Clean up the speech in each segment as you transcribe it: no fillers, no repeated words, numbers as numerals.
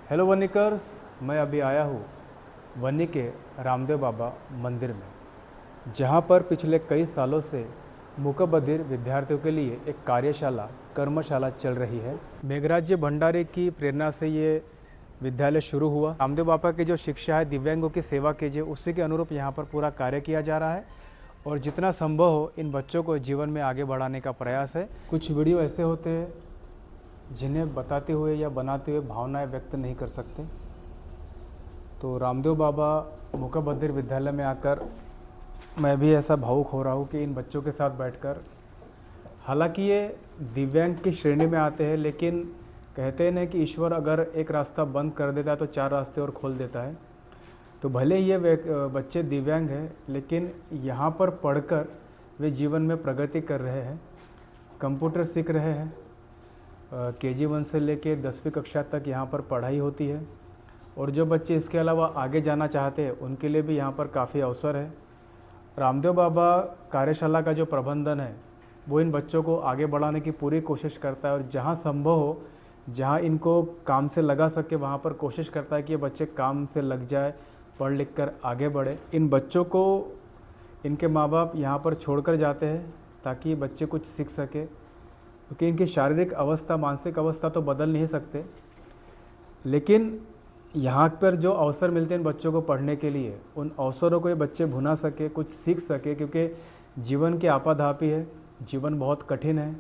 Hello वनिकर्स, मैं अभी आया हूँ वनी के रामदेव बाबा मंदिर में, जहाँ पर पिछले कई सालों से मूकबधिर विद्यार्थियों के लिए एक कार्यशाला कर्मशाला चल रही है। मेघराज्य भंडारी की प्रेरणा से ये विद्यालय शुरू हुआ। रामदेव बाबा की जो शिक्षा है दिव्यांगों की सेवा कीजिए, उसी के अनुरूप यहाँ पर पूरा कार्य किया जा रहा है और जितना संभव हो इन बच्चों को जीवन में आगे बढ़ाने का प्रयास है। कुछ वीडियो ऐसे होते हैं जिन्हें बताते हुए या बनाते हुए भावनाएं व्यक्त नहीं कर सकते। तो रामदेव बाबा मूकबधिर विद्यालय में आकर मैं भी ऐसा भावुक हो रहा हूँ कि इन बच्चों के साथ बैठकर, हालांकि ये दिव्यांग की श्रेणी में आते हैं, लेकिन कहते हैं कि ईश्वर अगर एक रास्ता बंद कर देता है तो चार रास्ते और खोल देता है। तो भले ही ये बच्चे दिव्यांग हैं, लेकिन यहाँ पर पढ़कर वे जीवन में प्रगति कर रहे हैं, कंप्यूटर सीख रहे हैं। KG 1 से लेके 10वीं कक्षा तक यहाँ पर पढ़ाई होती है और जो बच्चे इसके अलावा आगे जाना चाहते हैं उनके लिए भी यहाँ पर काफ़ी अवसर है। रामदेव बाबा कार्यशाला का जो प्रबंधन है वो इन बच्चों को आगे बढ़ाने की पूरी कोशिश करता है और जहाँ संभव हो, जहाँ इनको काम से लगा सके, वहाँ पर कोशिश करता है कि ये बच्चे काम से लग जाए, पढ़ लिख कर आगे बढ़े। इन बच्चों को इनके माँ बाप यहाँ पर छोड़कर जाते हैं ताकि बच्चे कुछ सीख सके, क्योंकि इनकी शारीरिक अवस्था, मानसिक अवस्था तो बदल नहीं सकते, लेकिन यहाँ पर जो अवसर मिलते हैं इन बच्चों को पढ़ने के लिए, उन अवसरों को ये बच्चे भुना सके, कुछ सीख सके, क्योंकि जीवन की आपाधापी है, जीवन बहुत कठिन है,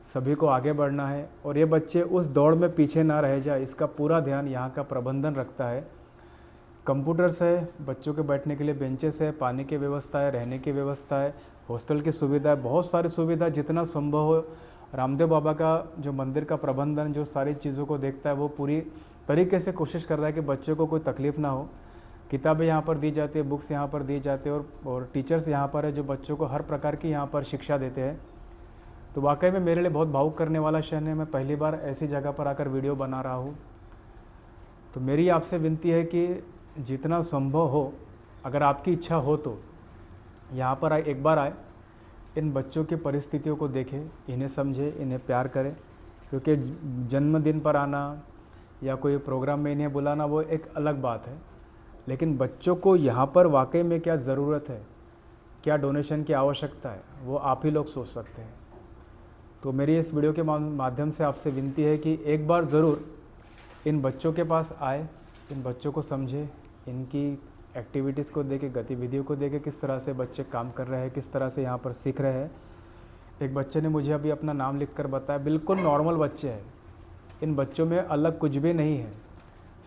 सभी को आगे बढ़ना है और ये बच्चे उस दौड़ में पीछे ना रह जाए, इसका पूरा ध्यान यहाँ का प्रबंधन रखता है। कंप्यूटर्स है, बच्चों के बैठने के लिए बेंचेस है, पानी की व्यवस्था है, रहने की व्यवस्था है, हॉस्टल की सुविधा है, बहुत सारी सुविधा जितना संभव हो। रामदेव बाबा का जो मंदिर का प्रबंधन जो सारी चीज़ों को देखता है वो पूरी तरीके से कोशिश कर रहा है कि बच्चों को कोई तकलीफ़ ना हो। किताबें यहाँ पर दी जाती है, बुक्स यहाँ पर दी जाती है और टीचर्स यहाँ पर है जो बच्चों को हर प्रकार की यहाँ पर शिक्षा देते हैं। तो वाकई में मेरे लिए बहुत भावुक करने वाला क्षण है। मैं पहली बार ऐसी जगह पर आकर वीडियो बना रहा हूँ। तो मेरी आपसे विनती है कि जितना संभव हो, अगर आपकी इच्छा हो तो यहाँ पर एक बार आए, इन बच्चों की परिस्थितियों को देखें, इन्हें समझें, इन्हें प्यार करें, क्योंकि जन्मदिन पर आना या कोई प्रोग्राम में इन्हें बुलाना वो एक अलग बात है, लेकिन बच्चों को यहाँ पर वाकई में क्या ज़रूरत है, क्या डोनेशन की आवश्यकता है, वो आप ही लोग सोच सकते हैं। तो मेरी इस वीडियो के माध्यम से आपसे विनती है कि एक बार ज़रूर इन बच्चों के पास आए, इन बच्चों को समझें, इनकी एक्टिविटीज़ को देखें, गतिविधियों को देखें, किस तरह से बच्चे काम कर रहे हैं, किस तरह से यहाँ पर सीख रहे हैं। एक बच्चे ने मुझे अभी अपना नाम लिखकर बताया, बिल्कुल नॉर्मल बच्चे हैं, इन बच्चों में अलग कुछ भी नहीं है,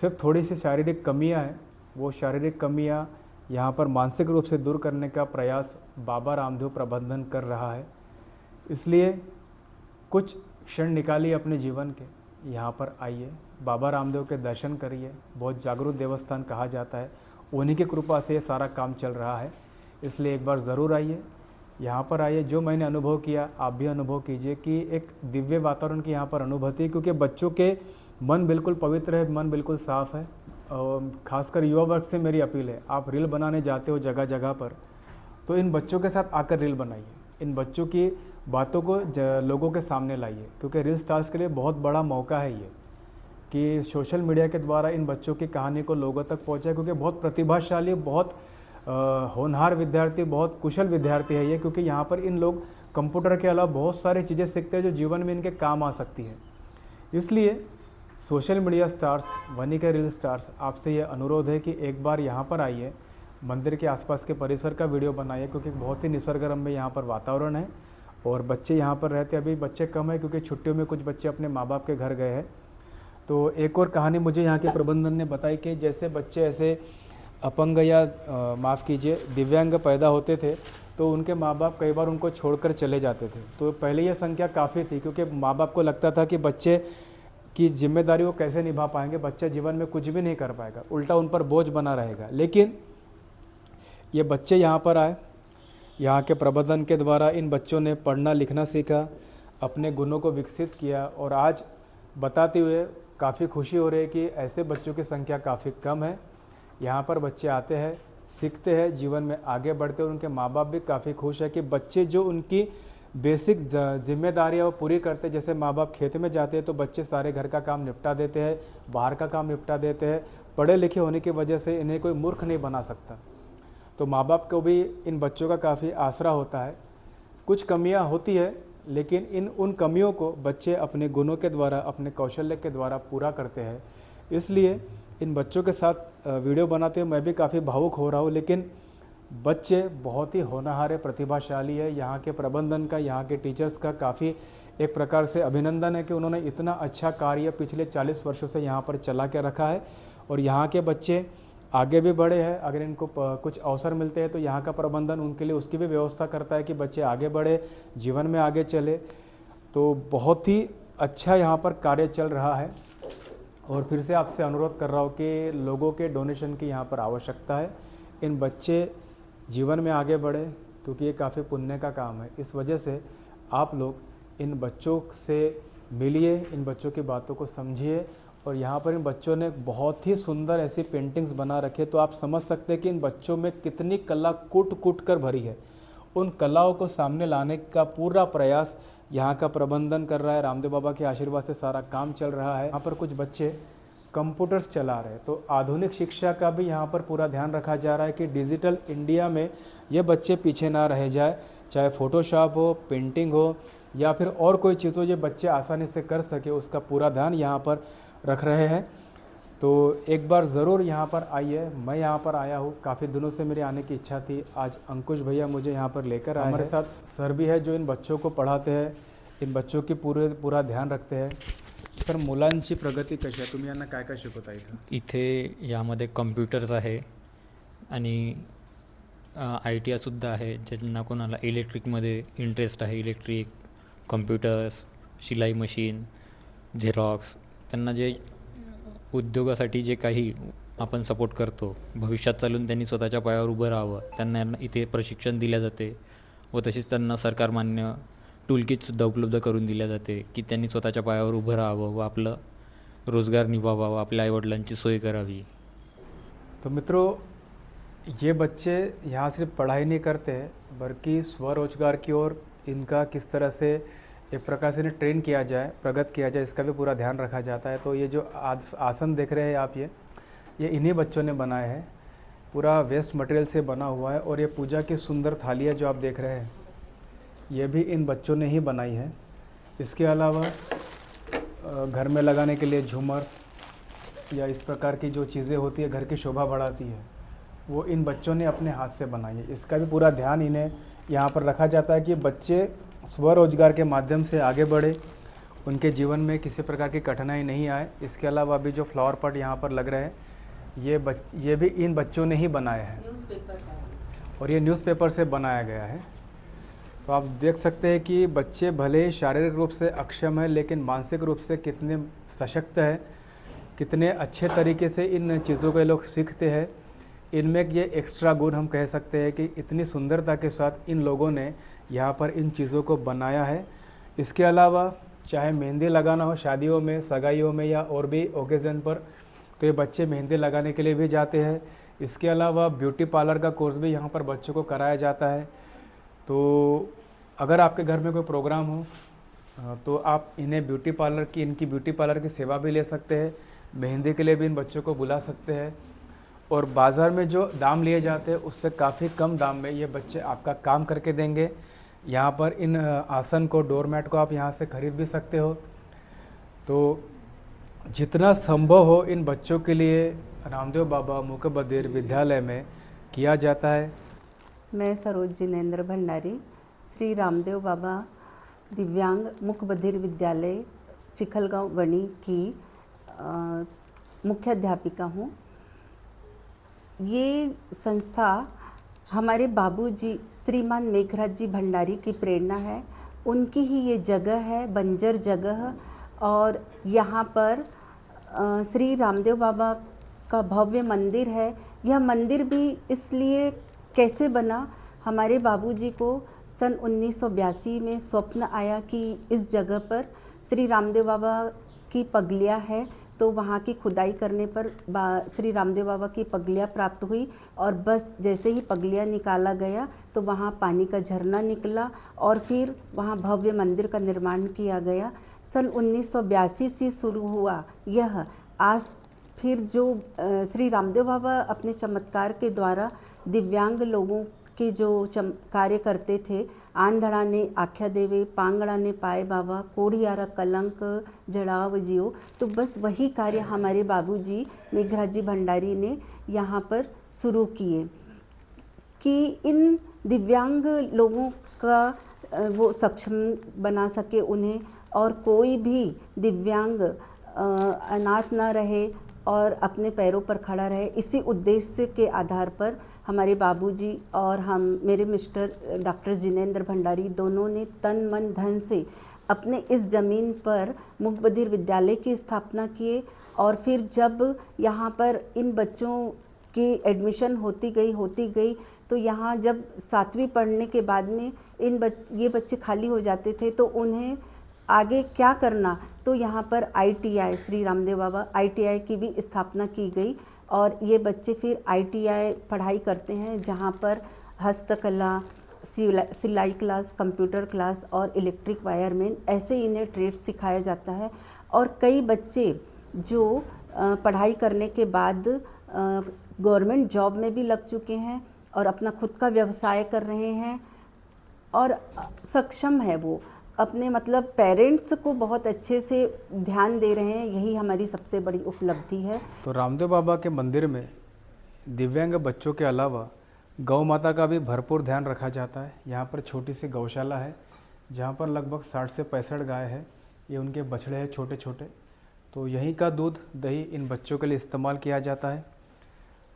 सिर्फ थोड़ी सी शारीरिक कमियाँ हैं। वो शारीरिक कमियाँ यहाँ पर मानसिक रूप से दूर करने का प्रयास बाबा रामदेव प्रबंधन कर रहा है। इसलिए कुछ क्षण निकालिए अपने जीवन के, यहाँ पर आइए, बाबा रामदेव के दर्शन करिए। बहुत जागरूक देवस्थान कहा जाता है, उन्हीं की कृपा से ये सारा काम चल रहा है। इसलिए एक बार ज़रूर आइए, यहाँ पर आइए। जो मैंने अनुभव किया आप भी अनुभव कीजिए कि एक दिव्य वातावरण की यहाँ पर अनुभूति, क्योंकि बच्चों के मन बिल्कुल पवित्र है, मन बिल्कुल साफ़ है। और ख़ासकर युवा वर्ग से मेरी अपील है, आप रील बनाने जाते हो जगह जगह पर, तो इन बच्चों के साथ आकर रील बनाइए, इन बच्चों की बातों को लोगों के सामने लाइए, क्योंकि रील स्टार्स के लिए बहुत बड़ा मौका है ये कि सोशल मीडिया के द्वारा इन बच्चों की कहानी को लोगों तक पहुंचाए, क्योंकि बहुत प्रतिभाशाली, बहुत होनहार विद्यार्थी, बहुत कुशल विद्यार्थी है ये। क्योंकि यहाँ पर इन लोग कंप्यूटर के अलावा बहुत सारी चीज़ें सीखते हैं जो जीवन में इनके काम आ सकती है। इसलिए सोशल मीडिया स्टार्स, वनी के रील स्टार्स, आपसे ये अनुरोध है कि एक बार यहाँ पर आइए, मंदिर के आसपास के परिसर का वीडियो बनाइए, क्योंकि बहुत ही निसर्गरम्य यहाँ पर वातावरण है और बच्चे यहाँ पर रहते, अभी बच्चे कम है क्योंकि छुट्टियों में कुछ बच्चे अपने माँ बाप के घर गए हैं। तो एक और कहानी मुझे यहाँ के प्रबंधन ने बताई कि जैसे बच्चे ऐसे अपंग या माफ़ कीजिए दिव्यांग पैदा होते थे तो उनके माँ बाप कई बार उनको छोड़कर चले जाते थे। तो पहले ये संख्या काफ़ी थी, क्योंकि माँ बाप को लगता था कि बच्चे की जिम्मेदारी वो कैसे निभा पाएंगे, बच्चा जीवन में कुछ भी नहीं कर पाएगा, उल्टा उन पर बोझ बना रहेगा। लेकिन ये बच्चे यहाँ पर आए, यहाँ के प्रबंधन के द्वारा इन बच्चों ने पढ़ना लिखना सीखा, अपने गुणों को विकसित किया और आज बताते हुए काफ़ी खुशी हो रही है कि ऐसे बच्चों की संख्या काफ़ी कम है। यहाँ पर बच्चे आते हैं, सीखते हैं, जीवन में आगे बढ़ते हैं और उनके माँ बाप भी काफ़ी खुश है कि बच्चे जो उनकी बेसिक जिम्मेदारियाँ वो पूरी करते हैं। जैसे माँ बाप खेत में जाते हैं तो बच्चे सारे घर का काम निपटा देते हैं, बाहर का काम निपटा देते हैं। पढ़े लिखे होने की वजह से इन्हें कोई मूर्ख नहीं बना सकता। तो माँ बाप को भी इन बच्चों का काफ़ी आसरा होता है। कुछ कमियाँ होती है, लेकिन उन कमियों को बच्चे अपने गुणों के द्वारा, अपने कौशल्य के द्वारा पूरा करते हैं। इसलिए इन बच्चों के साथ वीडियो बनाते हुए मैं भी काफ़ी भावुक हो रहा हूँ। लेकिन बच्चे बहुत ही होनहार है, प्रतिभाशाली है। यहाँ के प्रबंधन का, यहाँ के टीचर्स का काफ़ी एक प्रकार से अभिनंदन है कि उन्होंने इतना अच्छा कार्य पिछले 40 वर्षों से यहाँ पर चला के रखा है। और यहाँ के बच्चे आगे भी बढ़े हैं। अगर इनको कुछ अवसर मिलते हैं तो यहाँ का प्रबंधन उनके लिए उसकी भी व्यवस्था करता है कि बच्चे आगे बढ़े, जीवन में आगे चले। तो बहुत ही अच्छा यहाँ पर कार्य चल रहा है। और फिर से आपसे अनुरोध कर रहा हूँ कि लोगों के डोनेशन की यहाँ पर आवश्यकता है। इन बच्चे जीवन में आगे बढ़े, क्योंकि ये काफ़ी पुण्य का काम है। इस वजह से आप लोग इन बच्चों से मिलिए, इन बच्चों की बातों को समझिए। और यहाँ पर इन बच्चों ने बहुत ही सुंदर ऐसी पेंटिंग्स बना रखी है, तो आप समझ सकते हैं कि इन बच्चों में कितनी कला कूट कूट कर भरी है। उन कलाओं को सामने लाने का पूरा प्रयास यहाँ का प्रबंधन कर रहा है। रामदेव बाबा के आशीर्वाद से सारा काम चल रहा है। यहाँ पर कुछ बच्चे कंप्यूटर्स चला रहे हैं, तो आधुनिक शिक्षा का भी यहाँ पर पूरा ध्यान रखा जा रहा है कि डिजिटल इंडिया में ये बच्चे पीछे ना रह जाए। चाहे फ़ोटोशॉप हो, पेंटिंग हो या फिर और कोई चीज़ हो, ये बच्चे आसानी से कर सके, उसका पूरा ध्यान यहाँ पर रख रहे हैं। तो एक बार ज़रूर यहाँ पर आइए। मैं यहाँ पर आया हूँ, काफ़ी दिनों से मेरी आने की इच्छा थी। आज अंकुश भैया मुझे यहाँ पर लेकर आए। हमारे साथ सर भी है जो इन बच्चों को पढ़ाते हैं, इन बच्चों की पूरा ध्यान रखते हैं। सर, मुलांची प्रगती कशी आहे? तुम्ही यांना काय काय शिकवता इथं? इथे यामध्ये कम्प्युटर्स आहे आणि आय टी आयसुद्धा आहे. ज्यांना कोणाला इलेक्ट्रिकमध्ये इंटरेस्ट आहे, इलेक्ट्रिक, कम्प्युटर्स, शिलाई मशीन, झेरॉक्स, त्यांना जे उद्योगासाठी जे काही आपण सपोर्ट करतो, भविष्यात चालून त्यांनी स्वतःच्या पायावर उभं राहावं, त्यांना इथे प्रशिक्षण दिल्या जाते. व तसेच त्यांना सरकारमान्य टूलकिटसुद्धा उपलब्ध करून दिल्या जाते की त्यांनी स्वतःच्या पायावर उभं राहावं व आपलं रोजगार निभावावा व आपल्या आईवडिलांची सोय करावी. तो मित्रों, ये बच्चे यहाँ सिर्फ पढ़ाई नहीं करते, बल्कि स्वरोजगार की ओर इनका किस तरह से एक प्रकार से इन्हें ट्रेन किया जाए, प्रगत किया जाए, इसका भी पूरा ध्यान रखा जाता है। तो ये जो आसन देख रहे हैं आप, ये इन्हीं बच्चों ने बनाए हैं। पूरा वेस्ट मटेरियल से बना हुआ है। और ये पूजा की सुंदर थालियाँ जो आप देख रहे हैं, ये भी इन बच्चों ने ही बनाई है। इसके अलावा घर में लगाने के लिए झूमर या इस प्रकार की जो चीज़ें होती है, घर की शोभा बढ़ाती है, वो इन बच्चों ने अपने हाथ से बनाई है। इसका भी पूरा ध्यान इन्हें यहाँ पर रखा जाता है कि बच्चे स्वरोजगार के माध्यम से आगे बढ़े, उनके जीवन में किसी प्रकार की कठिनाई नहीं आए। इसके अलावा अभी जो फ्लावर पॉट यहाँ पर लग रहे हैं, ये भी इन बच्चों ने ही बनाए हैं। और ये न्यूज़पेपर से बनाया गया है। तो आप देख सकते हैं कि बच्चे भले शारीरिक रूप से अक्षम है, लेकिन मानसिक रूप से कितने सशक्त है, कितने अच्छे तरीके से इन चीज़ों को ये लोग सीखते हैं। इनमें ये एक्स्ट्रा गुण हम कह सकते हैं कि इतनी सुंदरता के साथ इन लोगों ने यहाँ पर इन चीज़ों को बनाया है। इसके अलावा चाहे मेहंदी लगाना हो शादियों में, सगाइयों में या और भी ओकेज़न पर, तो ये बच्चे मेहंदी लगाने के लिए भी जाते हैं। इसके अलावा ब्यूटी पार्लर का कोर्स भी यहाँ पर बच्चों को कराया जाता है। तो अगर आपके घर में कोई प्रोग्राम हो तो आप इन्हें इनकी ब्यूटी पार्लर की सेवा भी ले सकते हैं। मेहंदी के लिए भी इन बच्चों को बुला सकते हैं। और बाज़ार में जो दाम लिए जाते हैं उससे काफ़ी कम दाम में ये बच्चे आपका काम करके देंगे। यहाँ पर इन आसन को, डोरमैट को आप यहाँ से ख़रीद भी सकते हो। तो जितना संभव हो इन बच्चों के लिए रामदेव बाबा मूक बधिर विद्यालय में किया जाता है। मैं सरोज जिनेंद्र भंडारी, श्री रामदेव बाबा दिव्यांग मूक बधिर विद्यालय चिखलगांव वणी की मुख्य अध्यापिका हूँ। ये संस्था हमारे बाबूजी श्रीमान मेघराज जी भंडारी की प्रेरणा है। उनकी ही ये जगह है, बंजर जगह। और यहाँ पर श्री रामदेव बाबा का भव्य मंदिर है। यह मंदिर भी इसलिए कैसे बना, हमारे बाबूजी को सन 1982 में स्वप्न आया कि इस जगह पर श्री रामदेव बाबा की पगलियाँ है, तो वहाँ की खुदाई करने पर श्री रामदेव बाबा की पगलियाँ प्राप्त हुई और बस जैसे ही पगलियाँ निकाला गया तो वहाँ पानी का झरना निकला और फिर वहाँ भव्य मंदिर का निर्माण किया गया। सन 1982 से शुरू हुआ यह आज फिर जो श्री रामदेव बाबा अपने चमत्कार के द्वारा दिव्यांग लोगों के जो कार्य करते थे, आंधळाने आख्या देवे, पांगड़ाने पाए बाबा, कोढ़ियारा कलंक जड़ाव जियो, तो बस वही कार्य हमारे बाबूजी मेघराज जी भंडारी ने यहाँ पर शुरू किए कि इन दिव्यांग लोगों का वो सक्षम बना सके उन्हें, और कोई भी दिव्यांग अनाथ ना रहे और अपने पैरों पर खड़ा रहे। इसी उद्देश्य के आधार पर हमारे बाबूजी और हम, मेरे मिस्टर डॉक्टर जिनेंद्र भंडारी, दोनों ने तन मन धन से अपने इस ज़मीन पर मूक बधिर विद्यालय की स्थापना किए। और फिर जब यहाँ पर इन बच्चों की एडमिशन होती गई तो यहाँ जब 7वीं पढ़ने के बाद में ये बच्चे खाली हो जाते थे, तो उन्हें आगे क्या करना, तो यहाँ पर ITI, श्री रामदेव बाबा ITI की भी स्थापना की गई और ये बच्चे फिर ITI पढ़ाई करते हैं, जहाँ पर हस्तकला, सिलाई क्लास, कंप्यूटर क्लास और इलेक्ट्रिक वायरमैन, ऐसे इन्हें ट्रेड्स सिखाया जाता है। और कई बच्चे जो पढ़ाई करने के बाद गवर्नमेंट जॉब में भी लग चुके हैं और अपना खुद का व्यवसाय कर रहे हैं और सक्षम है, वो अपने मतलब पेरेंट्स को बहुत अच्छे से ध्यान दे रहे हैं। यही हमारी सबसे बड़ी उपलब्धि है। तो रामदेव बाबा के मंदिर में दिव्यांग बच्चों के अलावा गौ माता का भी भरपूर ध्यान रखा जाता है। यहाँ पर छोटी सी गौशाला है जहाँ पर लगभग 60 से 65 गाय है। ये उनके बछड़े हैं छोटे छोटे, तो यहीं का दूध दही इन बच्चों के लिए इस्तेमाल किया जाता है।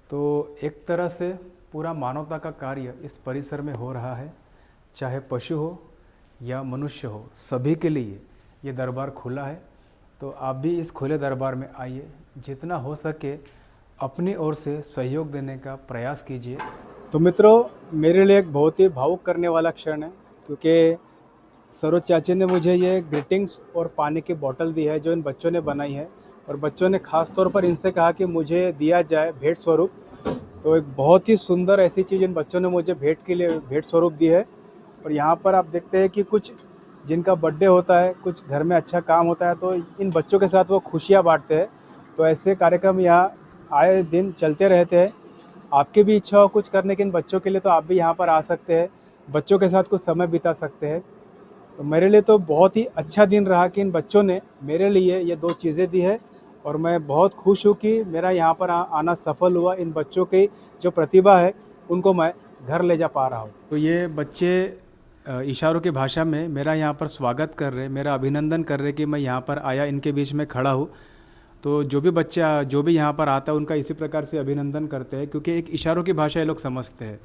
तो एक तरह से पूरा मानवता का कार्य इस परिसर में हो रहा है, चाहे पशु हो या मनुष्य हो, सभी के लिए ये दरबार खुला है। तो आप भी इस खुले दरबार में आइए, जितना हो सके अपनी ओर से सहयोग देने का प्रयास कीजिए। तो मित्रों, मेरे लिए एक बहुत ही भावुक करने वाला क्षण है, क्योंकि सरोज चाची ने मुझे ये ग्रीटिंग्स और पानी की बोतल दी है जो इन बच्चों ने बनाई है, और बच्चों ने ख़ास तौर पर इनसे कहा कि मुझे दिया जाए भेंट स्वरूप। तो एक बहुत ही सुंदर ऐसी चीज़ इन बच्चों ने मुझे भेंट के लिए भेंट स्वरूप दी है। और यहाँ पर आप देखते हैं कि कुछ जिनका बर्थडे होता है, कुछ घर में अच्छा काम होता है, तो इन बच्चों के साथ वो खुशियाँ बांटते हैं। तो ऐसे कार्यक्रम यहाँ आए दिन चलते रहते हैं। आपकी भी इच्छा हो कुछ करने की इन बच्चों के लिए, तो आप भी यहाँ पर आ सकते हैं, बच्चों के साथ कुछ समय बिता सकते हैं। तो मेरे लिए तो बहुत ही अच्छा दिन रहा कि इन बच्चों ने मेरे लिए ये 2 चीज़ें दी है, और मैं बहुत खुश हूँ कि मेरा यहाँ पर आना सफल हुआ। इन बच्चों की जो प्रतिभा है उनको मैं घर ले जा पा रहा हूँ। तो ये बच्चे इशारों की भाषा में मेरा यहाँ पर स्वागत कर रहे, मेरा अभिनंदन कर रहे कि मैं यहाँ पर आया, इनके बीच में खड़ा हूँ। तो जो भी बच्चा जो भी यहाँ पर आता है उनका इसी प्रकार से अभिनंदन करते हैं, क्योंकि एक इशारों की भाषा ये लोग समझते हैं।